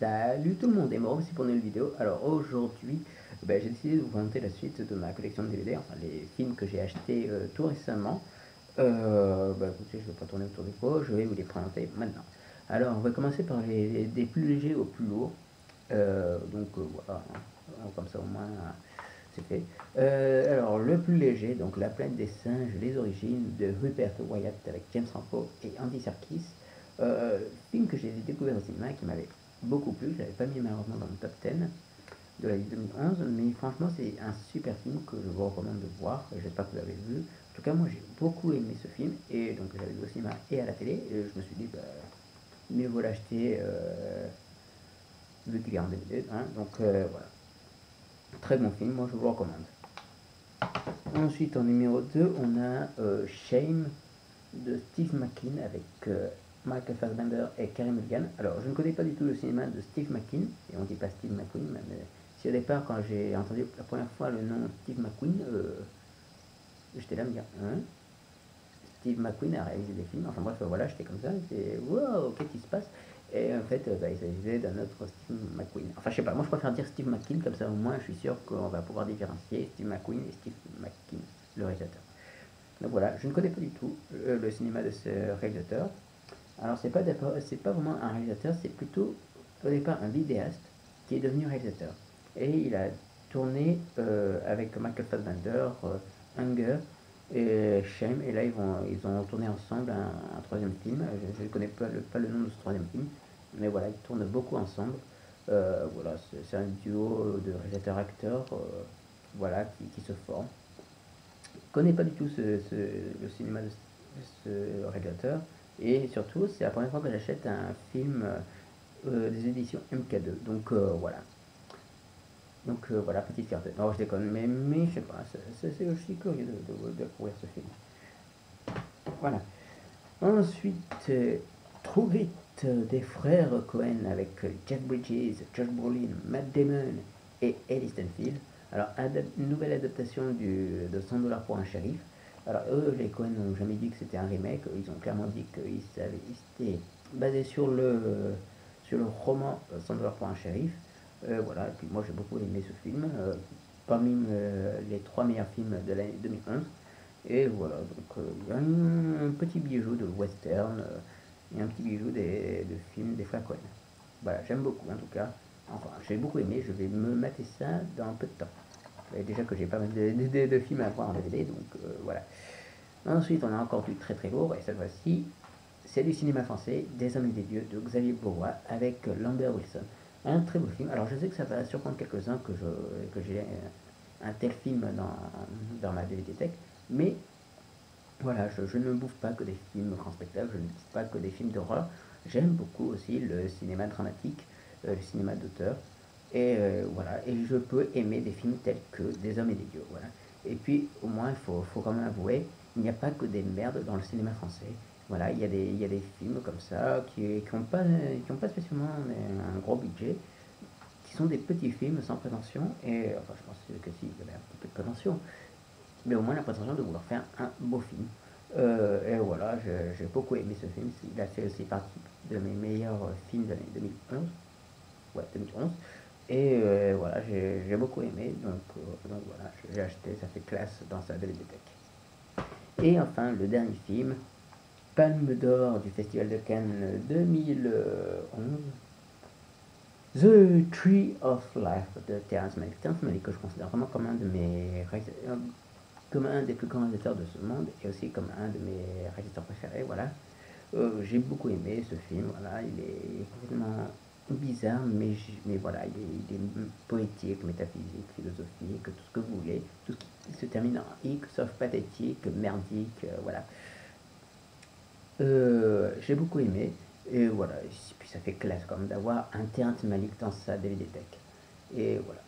Salut tout le monde et me revoici pour une nouvelle vidéo. Alors aujourd'hui, j'ai décidé de vous présenter la suite de ma collection de DVD, enfin les films que j'ai achetés tout récemment. Écoutez, je ne vais pas tourner autour du pot, je vais vous les présenter maintenant. Alors on va commencer par des plus légers au plus lourd. Voilà, comme ça au moins c'est fait. Alors le plus léger, donc La planète des singes, les origines de Rupert Wyatt avec James Franco et Andy Serkis. Film que j'ai découvert au cinéma et qui m'avait beaucoup plu. Je l'avais pas mis malheureusement dans le top 10 de l'année 2011, mais franchement c'est un super film que je vous recommande de voir. J'espère que vous l'avez vu. En tout cas moi j'ai beaucoup aimé ce film et donc j'avais vu au cinéma et à la télé et je me suis dit mieux vaut l'acheter vu qu'il est en DVD, hein. Voilà, très bon film, moi je vous le recommande. Ensuite en numéro 2 on a Shame de Steve McQueen avec Michael Fassbender et Carey Mulligan. Alors, je ne connais pas du tout le cinéma de Steve McQueen, et on dit pas Steve McQueen, mais si au départ, quand j'ai entendu la première fois le nom Steve McQueen, j'étais là à me dire, hein, Steve McQueen a réalisé des films, enfin bref, voilà, j'étais comme ça, j'étais, wow, qu'est-ce qui se passe? Et en fait, il s'agissait d'un autre Steve McQueen. Enfin, je sais pas, moi je préfère dire Steve McQueen, comme ça au moins je suis sûr qu'on va pouvoir différencier Steve McQueen et Steve McQueen, le réalisateur. Donc voilà, je ne connais pas du tout le cinéma de ce réalisateur. Alors c'est pas vraiment un réalisateur, c'est plutôt au départ un vidéaste qui est devenu réalisateur. Et il a tourné avec Michael Fassbender, Hunger et Shame. Et là ils ont tourné ensemble un troisième film. Je ne connais pas le nom de ce troisième film, mais voilà, ils tournent beaucoup ensemble. Voilà, c'est un duo de réalisateurs-acteurs, voilà, qui se forment. Je ne connais pas du tout le cinéma de ce réalisateur. Et surtout, c'est la première fois que j'achète un film des éditions MK2. Voilà. Voilà, petite fierté. Non, je déconne, mais je sais pas, c'est aussi curieux de découvrir ce film. Voilà. Ensuite, True Grit des frères Cohen avec Jeff Bridges, Josh Brolin, Matt Damon et Eddie Stanfield. Alors, une nouvelle adaptation de 100 $ pour un shérif. Alors, eux, les Cohen n'ont jamais dit que c'était un remake. Ils ont clairement dit qu'ils étaient basés sur le roman 100 $ pour un shérif. Voilà, et puis moi j'ai beaucoup aimé ce film. Parmi les 3 meilleurs films de l'année 2011. Et voilà, il y a un petit bijou de western et un petit bijou de films des frères Cohen. Voilà, j'aime beaucoup en tout cas. Enfin, j'ai beaucoup aimé, je vais me mater ça dans un peu de temps. Déjà que j'ai pas mal de films à voir en DVD, voilà. Ensuite, on a encore du très très lourd, et cette fois-ci, c'est du cinéma français, Des Hommes et des Dieux de Xavier Beauvois avec Lambert Wilson. Un très beau film. Alors, je sais que ça va surprendre quelques-uns que j'ai un tel film dans ma DVD tech, mais voilà, je ne bouffe pas que des films grand spectacle, je ne bouffe pas que des films d'horreur. J'aime beaucoup aussi le cinéma dramatique, le cinéma d'auteur. Et voilà, et je peux aimer des films tels que Des Hommes et des Dieux. Voilà. Et puis, au moins, faut quand même avouer, il n'y a pas que des merdes dans le cinéma français. Voilà, il y a des films comme ça qui n'ont pas spécialement un gros budget, qui sont des petits films sans prétention. Et enfin, je pense que si, il y avait un petit peu de prétention, mais au moins la prétention de vouloir faire un beau film. Et voilà, j'ai beaucoup aimé ce film. Il a fait aussi partie de mes meilleurs films de l'année 2011. Ouais, 2011. Et voilà, j'ai beaucoup aimé. Voilà, j'ai acheté, ça fait classe dans sa bibliothèque. Et enfin, le dernier film, Palme d'or du Festival de Cannes 2011. The Tree of Life de Terrence Malick. Terrence Malick que je considère vraiment comme comme un des plus grands réalisateurs de ce monde et aussi comme un de mes réalisateurs préférés, voilà. J'ai beaucoup aimé ce film, voilà, il est complètement bizarre, mais voilà, il est poétique, métaphysique, philosophique, tout ce que vous voulez, tout ce qui se termine en hic, sauf pathétique, merdique, voilà. J'ai beaucoup aimé, et voilà, et puis ça fait classe quand même d'avoir un Terrence Malick dans sa DVD Tech, et voilà.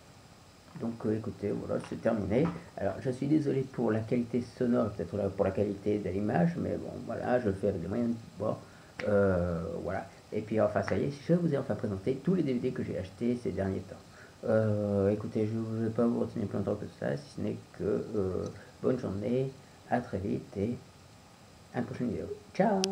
Écoutez, voilà, c'est terminé. Alors je suis désolé pour la qualité sonore, peut-être pour la qualité de l'image, mais bon voilà, je le fais avec les moyens du bord. Voilà. Et puis enfin ça y est, je vous ai enfin présenté tous les DVD que j'ai achetés ces derniers temps. Écoutez, je ne vais pas vous retenir plus longtemps que ça, si ce n'est que bonne journée, à très vite et à une prochaine vidéo. Ciao!